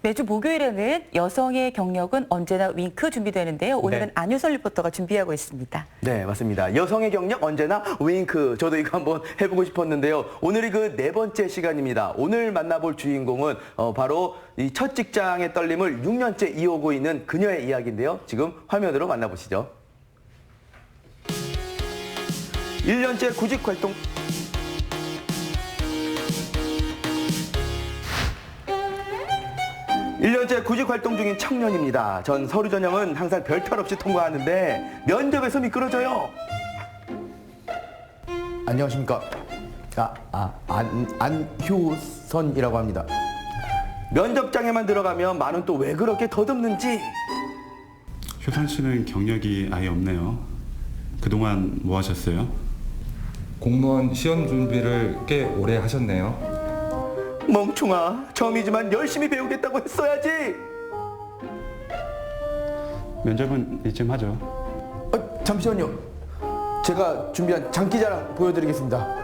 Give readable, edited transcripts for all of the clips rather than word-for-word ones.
매주 목요일에는 여성의 경력은 언제나 윙크 준비되는데요. 오늘은 네. 안유설 리포터가 준비하고 있습니다. 네, 맞습니다. 여성의 경력 언제나 윙크. 저도 이거 한번 해보고 싶었는데요. 오늘이 그 네 번째 시간입니다. 오늘 만나볼 주인공은 바로 이 첫 직장의 떨림을 6년째 이어오고 있는 그녀의 이야기인데요. 지금 화면으로 만나보시죠. 1년째 구직 활동. 1년째 구직 활동 중인 청년입니다. 전 서류 전형은 항상 별탈 없이 통과하는데 면접에서 미끄러져요. 안녕하십니까. 안효선이라고 합니다. 면접장에만 들어가면 많은 또 왜 그렇게 더듬는지. 효선 씨는 경력이 아예 없네요. 그동안 뭐 하셨어요? 공무원 시험 준비를 꽤 오래 하셨네요. 멍충아, 처음이지만 열심히 배우겠다고 했어야지. 면접은 이쯤 하죠. 잠시만요. 제가 준비한 장기자랑 보여드리겠습니다.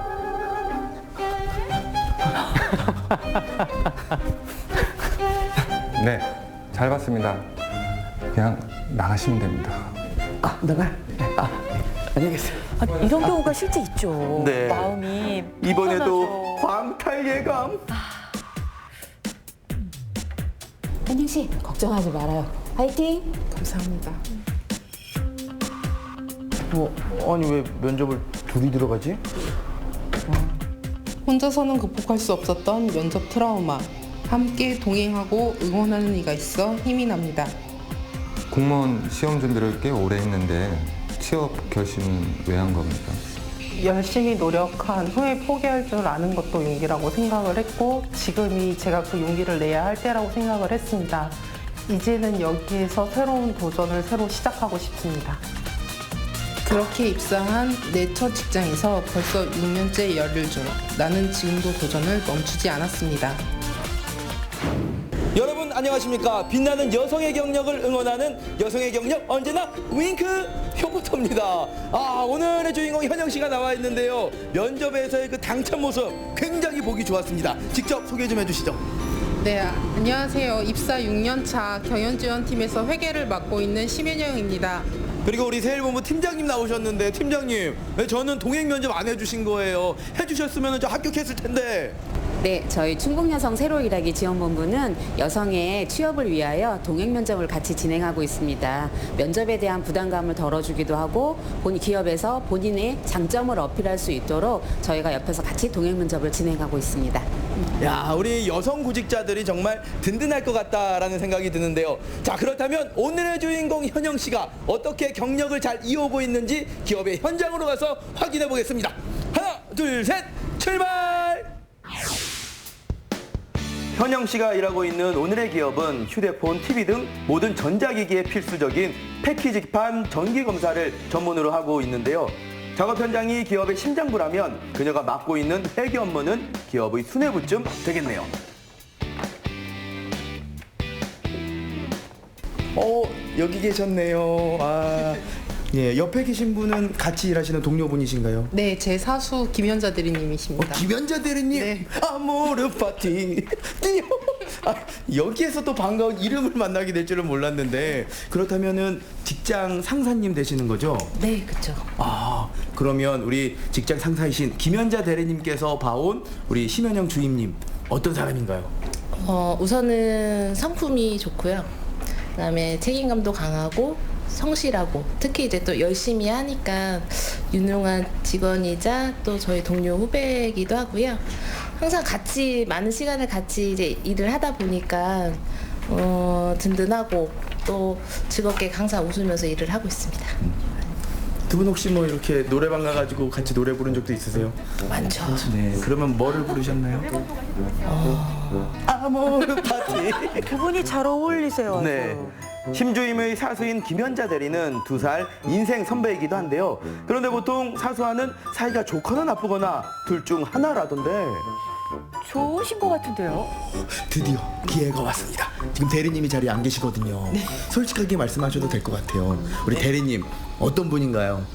네, 잘 봤습니다. 그냥 나가시면 됩니다. 나가요? 안녕히 계세요. 이런 경우가 실제 있죠. 네. 마음이 이번에도 편하죠. 광탈 예감. 현영 씨, 걱정하지 말아요. 화이팅! 감사합니다. 아니 왜 면접을 둘이 들어가지? 혼자서는 극복할 수 없었던 면접 트라우마. 함께 동행하고 응원하는 이가 있어 힘이 납니다. 공무원 시험 준비를 꽤 오래 했는데 취업 결심은 왜 한 겁니까? 열심히 노력한 후에 포기할 줄 아는 것도 용기라고 생각을 했고 지금이 제가 그 용기를 내야 할 때라고 생각을 했습니다. 이제는 여기에서 새로운 도전을 새로 시작하고 싶습니다. 그렇게 입사한 내 첫 직장에서 벌써 6년째 열일 중 나는 지금도 도전을 멈추지 않았습니다. 여러분 안녕하십니까. 빛나는 여성의 경력을 응원하는 여성의 경력 언제나 윙크 효부터입니다. 오늘의 주인공 현영 씨가 나와 있는데요. 면접에서의 그 당찬 모습 굉장히 보기 좋았습니다. 직접 소개 좀 해주시죠. 네, 안녕하세요. 입사 6년차 경연지원팀에서 회계를 맡고 있는 심현영입니다. 그리고 우리 세일본부 팀장님 나오셨는데 팀장님 왜 저는 동행 면접 안 해주신 거예요? 해주셨으면 저 합격했을 텐데. 네, 저희 충북여성 새로 일하기 지원본부는 여성의 취업을 위하여 동행 면접을 같이 진행하고 있습니다. 면접에 대한 부담감을 덜어주기도 하고 기업에서 본인의 장점을 어필할 수 있도록 저희가 옆에서 같이 동행 면접을 진행하고 있습니다. 야, 우리 여성 구직자들이 정말 든든할 것 같다라는 생각이 드는데요. 자, 그렇다면 오늘의 주인공 현영 씨가 어떻게 경력을 잘 이어오고 있는지 기업의 현장으로 가서 확인해 보겠습니다. 하나, 둘, 셋, 출발! 현영 씨가 일하고 있는 오늘의 기업은 휴대폰, TV 등 모든 전자기기에 필수적인 패키지판 전기검사를 전문으로 하고 있는데요. 작업 현장이 기업의 심장부라면 그녀가 맡고 있는 회계 업무는 기업의 수뇌부쯤 되겠네요. 여기 계셨네요. 예, 옆에 계신 분은 같이 일하시는 동료분이신가요? 네, 제 사수 김현자 대리님이십니다. 김현자 대리님. 네. 아모르 파티. 여기에서 또 반가운 이름을 만나게 될 줄은 몰랐는데 그렇다면은 직장 상사님 되시는 거죠? 네, 그렇죠. 그러면 우리 직장 상사이신 김현자 대리님께서 봐온 우리 심현영 주임님 어떤 사람인가요? 우선은 성품이 좋고요. 그다음에 책임감도 강하고 성실하고 특히 이제 또 열심히 하니까 유능한 직원이자 또 저희 동료 후배이기도 하고요. 항상 같이 많은 시간을 같이 이제 일을 하다 보니까 든든하고 또 즐겁게 항상 웃으면서 일을 하고 있습니다. 두 분 혹시 뭐 이렇게 노래방 가가지고 같이 노래 부른 적도 있으세요? 많죠. 네. 그러면 뭐를 부르셨나요? 아모르 파티. 두 분이 잘 어울리세요. 네. 심주임의 사수인 김현자 대리는 2살 인생 선배이기도 한데요. 그런데 보통 사수와는 사이가 좋거나 나쁘거나 둘 중 하나라던데. 좋으신 것 같은데요. 드디어 기회가 왔습니다. 지금 대리님이 자리에 안 계시거든요. 솔직하게 말씀하셔도 될 것 같아요. 우리 대리님 어떤 분인가요?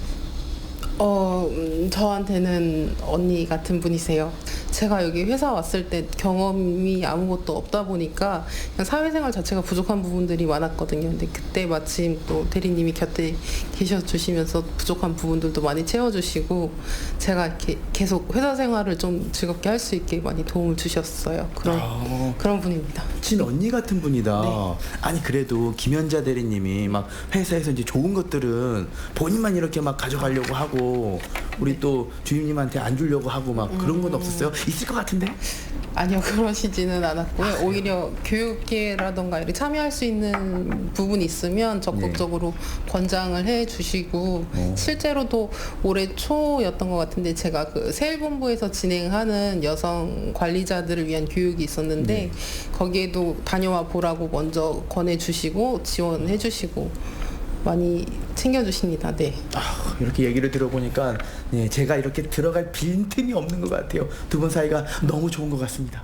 저한테는 언니 같은 분이세요. 제가 여기 회사 왔을 때 경험이 아무것도 없다 보니까 그냥 사회생활 자체가 부족한 부분들이 많았거든요. 근데 그때 마침 또 대리님이 곁에 계셔주시면서 부족한 부분들도 많이 채워주시고 제가 이렇게 계속 회사 생활을 좀 즐겁게 할 수 있게 많이 도움을 주셨어요. 그런 분입니다. 친 언니 같은 분이다. 네. 아니 그래도 김연자 대리님이 막 회사에서 이제 좋은 것들은 본인만 이렇게 막 가져가려고 하고 우리 또 주임님한테 안 주려고 하고 막 그런 건 없었어요? 있을 것 같은데? 아니요, 그러시지는 않았고요. 오히려 교육계라던가 이렇게 참여할 수 있는 부분이 있으면 적극적으로 권장을 해주시고 실제로도 올해 초였던 것 같은데 제가 그 세일본부에서 진행하는 여성 관리자들을 위한 교육이 있었는데 거기에도 다녀와 보라고 먼저 권해주시고 지원해주시고 많이 챙겨주십니다. 네. 이렇게 얘기를 들어보니까 제가 이렇게 들어갈 빈틈이 없는 것 같아요. 두 분 사이가 너무 좋은 것 같습니다.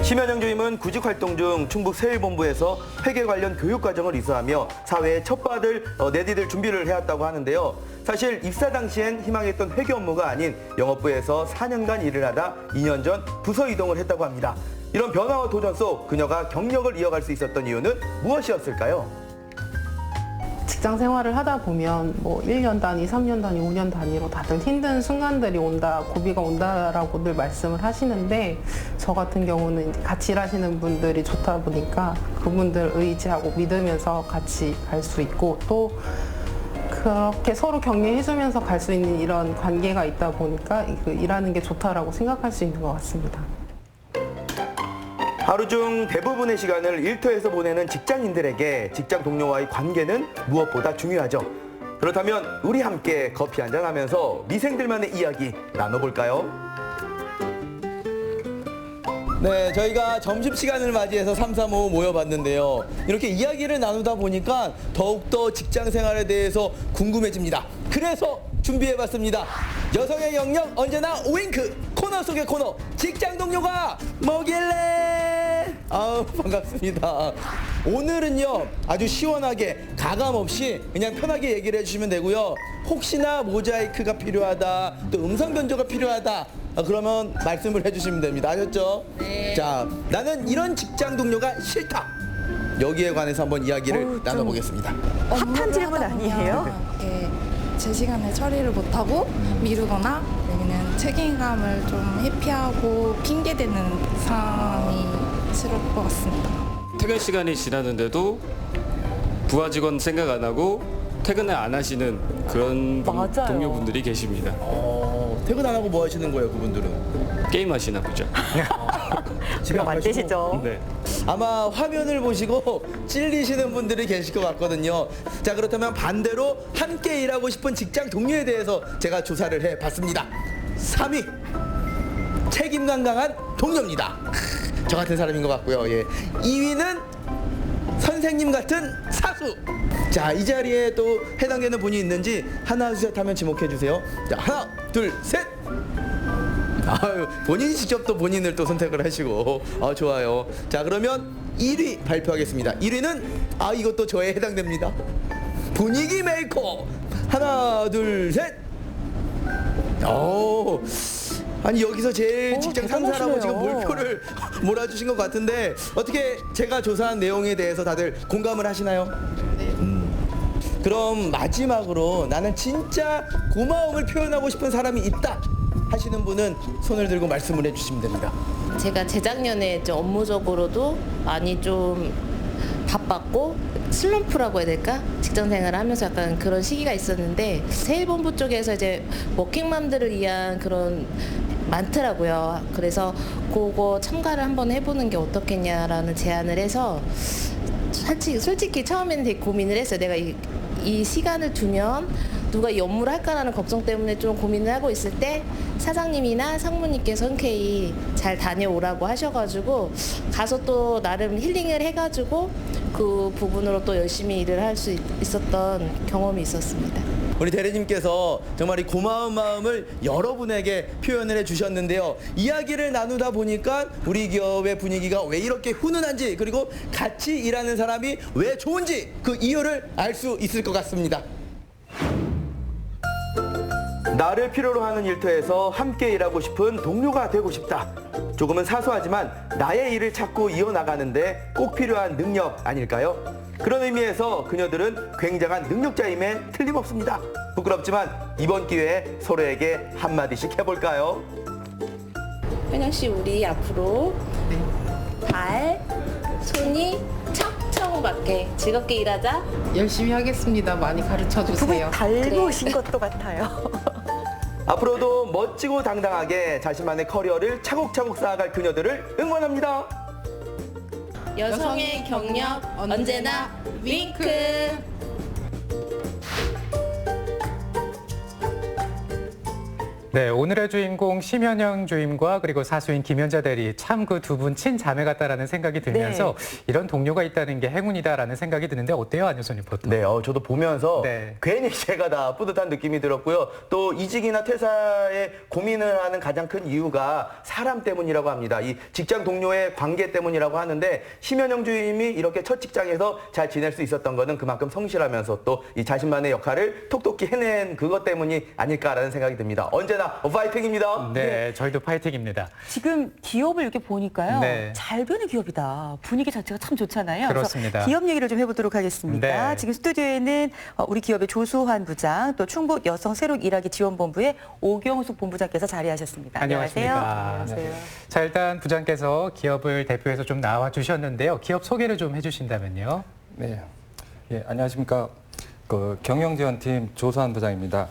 심현영 주임은 구직 활동 중 충북 세일본부에서 회계 관련 교육 과정을 이수하며 사회에 첫발을 내디딜 준비를 해왔다고 하는데요. 사실 입사 당시엔 희망했던 회계 업무가 아닌 영업부에서 4년간 일을 하다 2년 전 부서 이동을 했다고 합니다. 이런 변화와 도전 속 그녀가 경력을 이어갈 수 있었던 이유는 무엇이었을까요? 직장 생활을 하다 보면 뭐 1년 단위, 3년 단위, 5년 단위로 다들 힘든 순간들이 온다, 고비가 온다라고 늘 말씀을 하시는데 저 같은 경우는 이제 같이 일하시는 분들이 좋다 보니까 그분들 의지하고 믿으면서 같이 갈 수 있고 또 그렇게 서로 격려해주면서 갈 수 있는 이런 관계가 있다 보니까 일하는 게 좋다라고 생각할 수 있는 것 같습니다. 하루 중 대부분의 시간을 일터에서 보내는 직장인들에게 직장 동료와의 관계는 무엇보다 중요하죠. 그렇다면 우리 함께 커피 한잔 하면서 미생들만의 이야기 나눠볼까요? 네, 저희가 점심시간을 맞이해서 335 모여봤는데요. 이렇게 이야기를 나누다 보니까 더욱더 직장 생활에 대해서 궁금해집니다. 그래서 준비해봤습니다. 여성의 영역 언제나 윙크! 코너 속의 코너! 직장 동료가 뭐길래? 아우, 반갑습니다. 오늘은요, 아주 시원하게 가감 없이 그냥 편하게 얘기를 해주시면 되고요. 혹시나 모자이크가 필요하다, 또 음성 변조가 필요하다, 그러면 말씀을 해주시면 됩니다. 아셨죠? 네. 자, 나는 이런 직장 동료가 싫다. 여기에 관해서 한번 이야기를 나눠보겠습니다. 핫한 질문 아니에요? 제 시간에 처리를 못하고 미루거나 여기는 책임감을 좀 회피하고 핑계대는 상황이 싫을 것 같습니다. 퇴근 시간이 지났는데도 부하 직원 생각 안 하고 퇴근을 안 하시는 그런 맞아요. 동료분들이 계십니다. 퇴근 안 하고 뭐 하시는 거예요, 그분들은? 게임 하시나 보죠. 집에 안 가시고? 네. 아마 화면을 보시고 찔리시는 분들이 계실 것 같거든요. 자, 그렇다면 반대로 함께 일하고 싶은 직장 동료에 대해서 제가 조사를 해봤습니다. 3위 책임감 강한 동료입니다. 저 같은 사람인 것 같고요. 2위는 선생님 같은 사수. 자, 이 자리에 또 해당되는 분이 있는지 하나, 둘, 셋 하면 지목해 주세요. 자, 하나, 둘, 셋. 아유, 본인이 직접 또 본인을 또 선택을 하시고 좋아요. 자, 그러면 1위 발표하겠습니다. 1위는 이것도 저에 해당됩니다. 분위기 메이커. 하나, 둘, 셋. 아니 여기서 제일 직장 상사라고 지금 몰표를 몰아주신 것 같은데 어떻게 제가 조사한 내용에 대해서 다들 공감을 하시나요? 그럼 마지막으로 나는 진짜 고마움을 표현하고 싶은 사람이 있다 하시는 분은 손을 들고 말씀을 해주시면 됩니다. 제가 재작년에 좀 업무적으로도 많이 좀 바빴고 슬럼프라고 해야 될까? 직장 생활을 하면서 약간 그런 시기가 있었는데 세일본부 쪽에서 이제 워킹맘들을 위한 그런 많더라고요. 그래서 그거 참가를 한번 해보는 게 어떻겠냐라는 제안을 해서 솔직히 처음에는 되게 고민을 했어요. 내가 이 시간을 두면 누가 이 업무를 할까라는 걱정 때문에 좀 고민을 하고 있을 때 사장님이나 상무님께서 흔쾌히 잘 다녀오라고 하셔가지고 가서 또 나름 힐링을 해가지고 그 부분으로 또 열심히 일을 할 수 있었던 경험이 있었습니다. 우리 대리님께서 정말 이 고마운 마음을 여러분에게 표현을 해주셨는데요. 이야기를 나누다 보니까 우리 기업의 분위기가 왜 이렇게 훈훈한지 그리고 같이 일하는 사람이 왜 좋은지 그 이유를 알 수 있을 것 같습니다. 나를 필요로 하는 일터에서 함께 일하고 싶은 동료가 되고 싶다. 조금은 사소하지만 나의 일을 찾고 이어나가는데 꼭 필요한 능력 아닐까요? 그런 의미에서 그녀들은 굉장한 능력자임에 틀림없습니다. 부끄럽지만 이번 기회에 서로에게 한마디씩 해볼까요? 현영 씨, 우리 앞으로 발, 손이 척척 맞게 즐겁게 일하자. 열심히 하겠습니다. 많이 가르쳐 주세요. 닮으신 것도 같아요. 앞으로도 멋지고 당당하게 자신만의 커리어를 차곡차곡 쌓아갈 그녀들을 응원합니다. 여성의 경력 언제나 윙크. 네, 오늘의 주인공 심현영 주임과 그리고 사수인 김연자 대리 참 그 두 분 친자매 같다라는 생각이 들면서 이런 동료가 있다는 게 행운이다라는 생각이 드는데 어때요, 안효선 리포터? 네, 저도 보면서 괜히 제가 다 뿌듯한 느낌이 들었고요. 또 이직이나 퇴사에 고민을 하는 가장 큰 이유가 사람 때문이라고 합니다. 이 직장 동료의 관계 때문이라고 하는데 심현영 주임이 이렇게 첫 직장에서 잘 지낼 수 있었던 거는 그만큼 성실하면서 또 이 자신만의 역할을 톡톡히 해낸 그것 때문이 아닐까라는 생각이 듭니다. 언제나 파이팅입니다. 네, 저희도 파이팅입니다. 지금 기업을 이렇게 보니까요. 네. 잘 되는 기업이다. 분위기 자체가 참 좋잖아요. 그렇습니다. 그래서 기업 얘기를 좀 해보도록 하겠습니다. 네. 지금 스튜디오에는 우리 기업의 조수환 부장, 또 충북 여성 새로 일하기 지원본부의 오경숙 본부장께서 자리하셨습니다. 안녕하십니까. 안녕하세요. 자, 일단 부장께서 기업을 대표해서 좀 나와 주셨는데요. 기업 소개를 좀 해주신다면요. 네, 예, 안녕하십니까. 경영지원팀 조수환 부장입니다.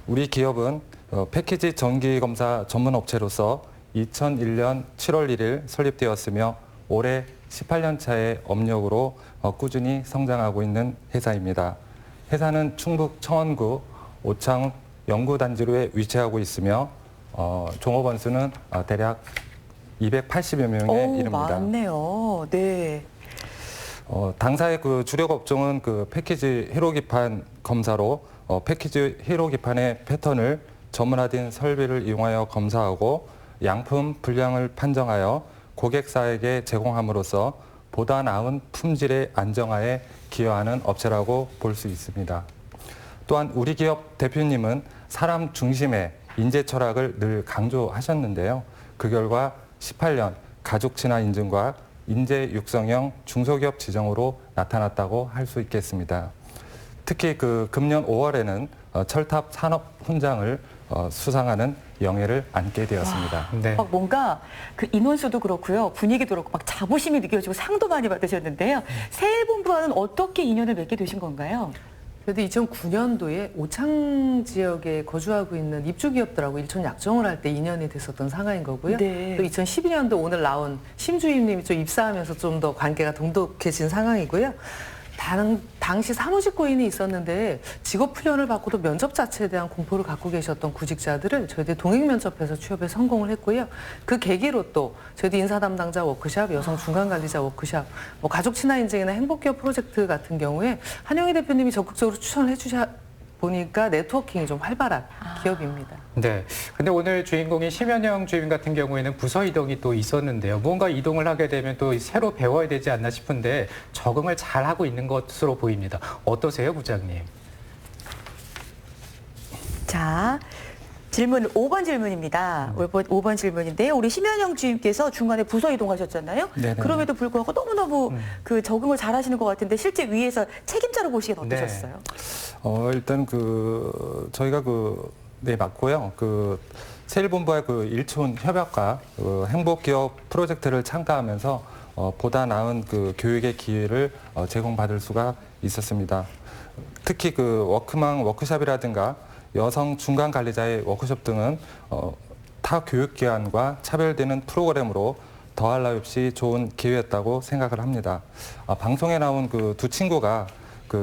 우리 기업은 패키지 정기검사 전문업체로서 2001년 7월 1일 설립되었으며 올해 18년 차의 업력으로 꾸준히 성장하고 있는 회사입니다. 회사는 충북 청원구 오창 연구단지로에 위치하고 있으며 종업원 수는 대략 280여 명에 이릅니다. 많네요. 네. 당사의 그 주력 업종은 그 패키지 회로기판 검사로 패키지 회로기판의 패턴을 전문화된 설비를 이용하여 검사하고 양품 분량을 판정하여 고객사에게 제공함으로써 보다 나은 품질의 안정화에 기여하는 업체라고 볼 수 있습니다. 또한 우리 기업 대표님은 사람 중심의 인재 철학을 늘 강조하셨는데요. 그 결과 18년 가족 친화 인증과 인재 육성형 중소기업 지정으로 나타났다고 할 수 있겠습니다. 특히 그 금년 5월에는 철탑 산업 훈장을 수상하는 영예를 안게 되었습니다. 네. 막 뭔가 그 인원수도 그렇고요. 분위기도 그렇고 막 자부심이 느껴지고 상도 많이 받으셨는데요. 세일본부와는 어떻게 인연을 맺게 되신 건가요? 그래도 2009년도에 오창 지역에 거주하고 있는 입주기업들하고 일촌 약정을 할 때 인연이 됐었던 상황인 거고요. 네. 또 2012년도 오늘 나온 심주임님이 좀 입사하면서 좀 더 관계가 돈독해진 상황이고요. 당시 사무직고인이 있었는데 직업 훈련을 받고도 면접 자체에 대한 공포를 갖고 계셨던 구직자들을 저희들이 동행 면접해서 취업에 성공을 했고요. 그 계기로 또 저희들 인사 담당자 워크샵, 여성 중간 관리자 워크샵, 뭐 가족 친화 인증이나 행복기업 프로젝트 같은 경우에 한영희 대표님이 적극적으로 추천을 해주셔 보니까 네트워킹이 좀 활발한 기업입니다. 네. 근데 오늘 주인공인 심현영 주임 같은 경우에는 부서 이동이 또 있었는데요. 무언가 이동을 하게 되면 또 새로 배워야 되지 않나 싶은데 적응을 잘 하고 있는 것으로 보입니다. 어떠세요, 부장님? 자, 질문 5번 질문입니다. 5번 질문인데요. 우리 심현영 주임께서 중간에 부서 이동하셨잖아요. 네네. 그럼에도 불구하고 너무너무 그 적응을 잘 하시는 것 같은데 실제 위에서 책임자로 보시기엔 어떠셨어요? 일단 저희가 맞고요. 세일본부와 일촌 협약과 행복기업 프로젝트를 참가하면서 보다 나은 교육의 기회를 제공받을 수가 있었습니다. 특히 워크망 워크숍이라든가 여성 중간 관리자의 워크숍 등은 타 교육기관과 차별되는 프로그램으로 더할 나위 없이 좋은 기회였다고 생각을 합니다. 방송에 나온 두 친구가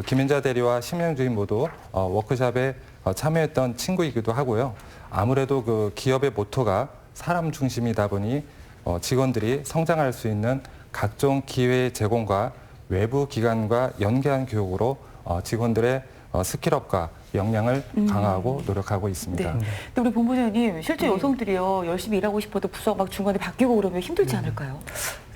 김연자 대리와 심현영 주임 모두 워크숍에 참여했던 친구이기도 하고요. 아무래도 기업의 모토가 사람 중심이다 보니 직원들이 성장할 수 있는 각종 기회의 제공과 외부 기관과 연계한 교육으로 직원들의 스킬업과 역량을 강화하고 노력하고 있습니다. 네. 근데 우리 본부장님, 실제 여성들이요 열심히 일하고 싶어도 부서가 막 중간에 바뀌고 그러면 힘들지 않을까요?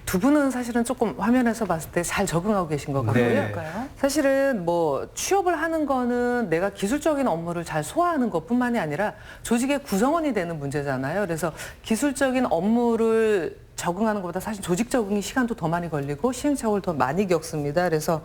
두 분은 사실은 조금 화면에서 봤을 때 잘 적응하고 계신 것 같고요. 네. 사실은 뭐 취업을 하는 거는 내가 기술적인 업무를 잘 소화하는 것뿐만이 아니라 조직의 구성원이 되는 문제잖아요. 그래서 기술적인 업무를 적응하는 것보다 사실 조직 적응이 시간도 더 많이 걸리고 시행착오를 더 많이 겪습니다. 그래서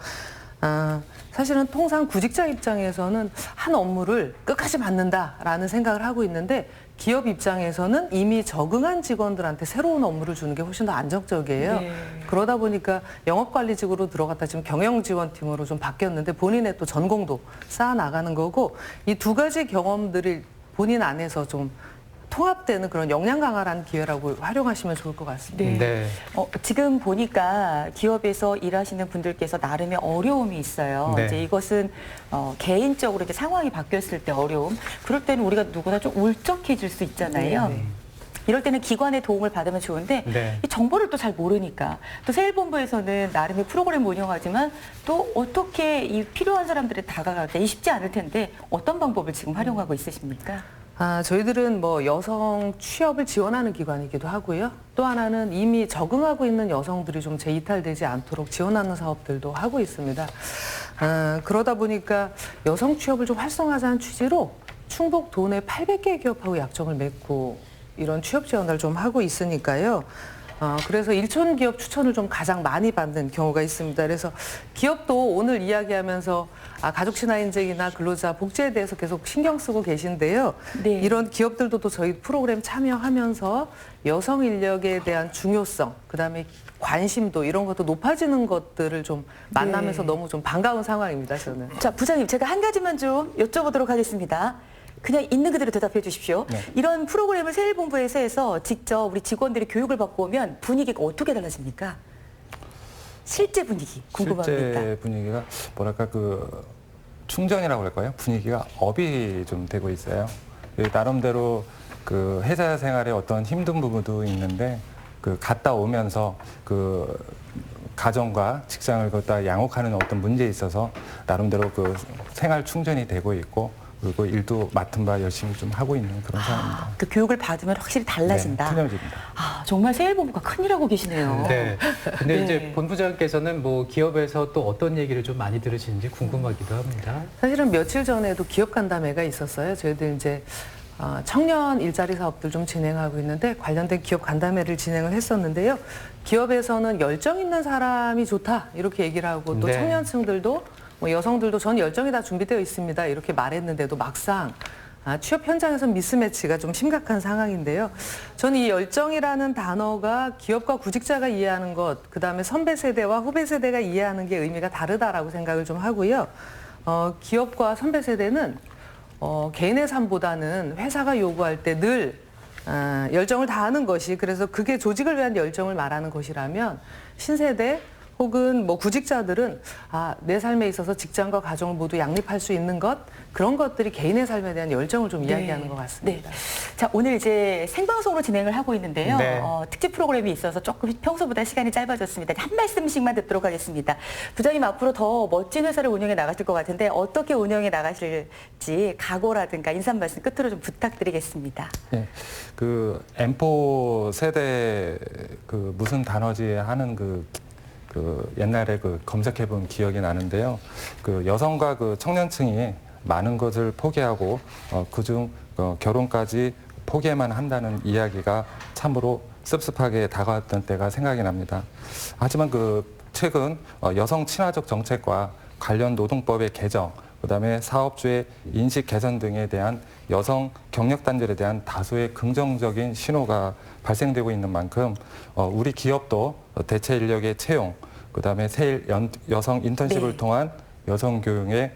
사실은 통상 구직자 입장에서는 한 업무를 끝까지 맡는다라는 생각을 하고 있는데 기업 입장에서는 이미 적응한 직원들한테 새로운 업무를 주는 게 훨씬 더 안정적이에요. 네. 그러다 보니까 영업관리직으로 들어갔다 지금 경영지원팀으로 좀 바뀌었는데 본인의 또 전공도 쌓아 나가는 거고 이 두 가지 경험들을 본인 안에서 좀 통합되는 그런 역량 강화라는 기회라고 활용하시면 좋을 것 같습니다. 네. 지금 보니까 기업에서 일하시는 분들께서 나름의 어려움이 있어요. 네. 이제 이것은 개인적으로 이렇게 상황이 바뀌었을 때 어려움. 그럴 때는 우리가 누구나 좀 울적해질 수 있잖아요. 네. 이럴 때는 기관의 도움을 받으면 좋은데 네. 이 정보를 또 잘 모르니까 또 세일본부에서는 나름의 프로그램을 운영하지만 또 어떻게 이 필요한 사람들에 다가갈까 쉽지 않을 텐데 어떤 방법을 지금 활용하고 있으십니까? 저희들은 뭐 여성 취업을 지원하는 기관이기도 하고요. 또 하나는 이미 적응하고 있는 여성들이 좀 재이탈되지 않도록 지원하는 사업들도 하고 있습니다. 그러다 보니까 여성 취업을 좀 활성화하자는 취지로 충북 도내 800개 기업하고 약정을 맺고 이런 취업 지원을 좀 하고 있으니까요. 그래서 일촌 기업 추천을 좀 가장 많이 받는 경우가 있습니다. 그래서 기업도 오늘 이야기하면서 가족 친화 인증이나 근로자 복지에 대해서 계속 신경 쓰고 계신데요. 네. 이런 기업들도 또 저희 프로그램 참여하면서 여성 인력에 대한 중요성, 그다음에 관심도 이런 것도 높아지는 것들을 좀 만나면서 네. 너무 좀 반가운 상황입니다, 저는. 자, 부장님, 제가 한 가지만 좀 여쭤보도록 하겠습니다. 그냥 있는 그대로 대답해 주십시오. 네. 이런 프로그램을 세일본부에서 해서 직접 우리 직원들이 교육을 받고 오면 분위기가 어떻게 달라집니까? 실제 분위기 궁금합니다. 실제 분위기가 뭐랄까 그 충전이라고 할까요? 분위기가 업이 좀 되고 있어요. 나름대로 그 회사 생활에 어떤 힘든 부분도 있는데 그 갔다 오면서 그 가정과 직장을 갖다 양육하는 어떤 문제에 있어서 나름대로 그 생활 충전이 되고 있고 그리고 일도 맡은 바 열심히 좀 하고 있는 그런 상황입니다. 그 교육을 받으면 확실히 달라진다. 네, 틀려집니다. 정말 세일본부가 큰일하고 계시네요. 네. 근데 네. 이제 본부장께서는 뭐 기업에서 또 어떤 얘기를 좀 많이 들으시는지 궁금하기도 합니다. 사실은 며칠 전에도 기업 간담회가 있었어요. 저희들 이제 청년 일자리 사업들 좀 진행하고 있는데 관련된 기업 간담회를 진행을 했었는데요. 기업에서는 열정 있는 사람이 좋다 이렇게 얘기를 하고 또 네. 청년층들도 뭐 여성들도 전 열정이 다 준비되어 있습니다 이렇게 말했는데도 막상 취업 현장에서 미스매치가 좀 심각한 상황인데요. 저는 이 열정이라는 단어가 기업과 구직자가 이해하는 것, 그다음에 선배 세대와 후배 세대가 이해하는 게 의미가 다르다라고 생각을 좀 하고요. 기업과 선배 세대는 개인의 삶보다는 회사가 요구할 때 늘 열정을 다하는 것이, 그래서 그게 조직을 위한 열정을 말하는 것이라면 신세대 혹은 뭐 구직자들은 내 삶에 있어서 직장과 가정을 모두 양립할 수 있는 것, 그런 것들이 개인의 삶에 대한 열정을 좀 이야기하는 것 같습니다. 네. 자, 오늘 이제 생방송으로 진행을 하고 있는데요. 네. 특집 프로그램이 있어서 조금 평소보다 시간이 짧아졌습니다. 한 말씀씩만 듣도록 하겠습니다. 부장님 앞으로 더 멋진 회사를 운영해 나가실 것 같은데 어떻게 운영해 나가실지 각오라든가 인사 말씀 끝으로 좀 부탁드리겠습니다. 네, 그 M4 세대 그 무슨 단어지 하는 그 옛날에 그 검색해본 기억이 나는데요. 그 여성과 그 청년층이 많은 것을 포기하고 그중 결혼까지 포기만 한다는 이야기가 참으로 씁씁하게 다가왔던 때가 생각이 납니다. 하지만 그 최근 여성 친화적 정책과 관련 노동법의 개정, 그다음에 사업주의 인식 개선 등에 대한 여성 경력단절에 대한 다수의 긍정적인 신호가 발생되고 있는 만큼 우리 기업도 대체 인력의 채용, 그다음에 여성 인턴십을 네. 통한 여성 교육의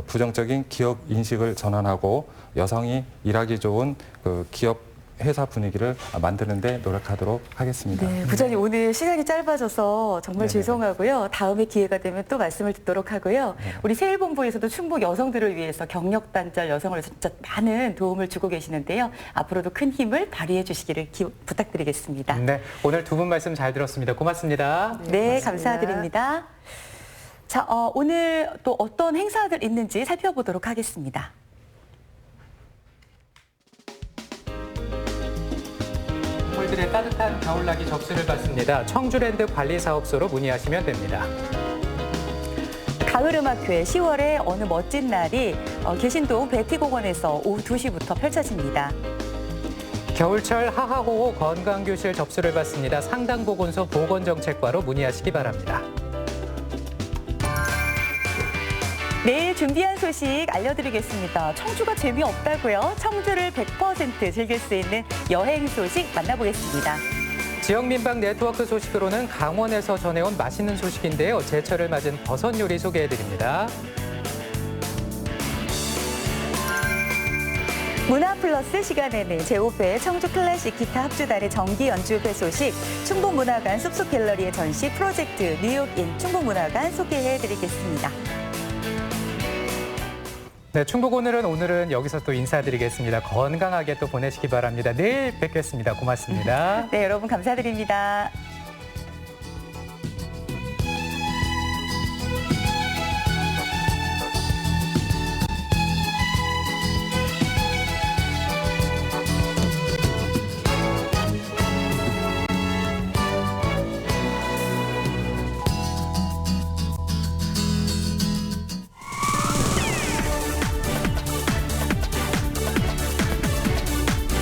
부정적인 기업 인식을 전환하고 여성이 일하기 좋은 그 기업 회사 분위기를 만드는 데 노력하도록 하겠습니다. 네, 부장님 오늘 시간이 짧아져서 정말 네네. 죄송하고요. 다음에 기회가 되면 또 말씀을 듣도록 하고요. 네. 우리 세일본부에서도 충북 여성들을 위해서 경력단절 여성을 위해서 진짜 많은 도움을 주고 계시는데요. 앞으로도 큰 힘을 발휘해 주시기를 부탁드리겠습니다. 네. 오늘 두 분 말씀 잘 들었습니다. 고맙습니다. 네, 고맙습니다. 감사드립니다. 자, 오늘 또 어떤 행사들 있는지 살펴보도록 하겠습니다. 아이들의 따뜻한 겨울나기 접수를 받습니다. 청주랜드 관리사업소로 문의하시면 됩니다. 가을음악회 10월에 어느 멋진 날이 계신동 베티공원에서 오후 2시부터 펼쳐집니다. 겨울철 하하호호 건강교실 접수를 받습니다. 상당보건소 보건정책과로 문의하시기 바랍니다. 내일 준비한 소식 알려드리겠습니다. 청주가 재미없다고요? 청주를 100% 즐길 수 있는 여행 소식 만나보겠습니다. 지역 민박 네트워크 소식으로는 강원에서 전해온 맛있는 소식인데요. 제철을 맞은 버섯 요리 소개해드립니다. 문화플러스 시간에는 제5회 청주 클래식 기타 합주단의 정기 연주회 소식, 충북문화관 숲속 갤러리의 전시 프로젝트 뉴욕인 충북문화관 소개해드리겠습니다. 네, 충북 오늘은 여기서 또 인사드리겠습니다. 건강하게 또 보내시기 바랍니다. 내일 뵙겠습니다. 고맙습니다. 네, 여러분 감사드립니다.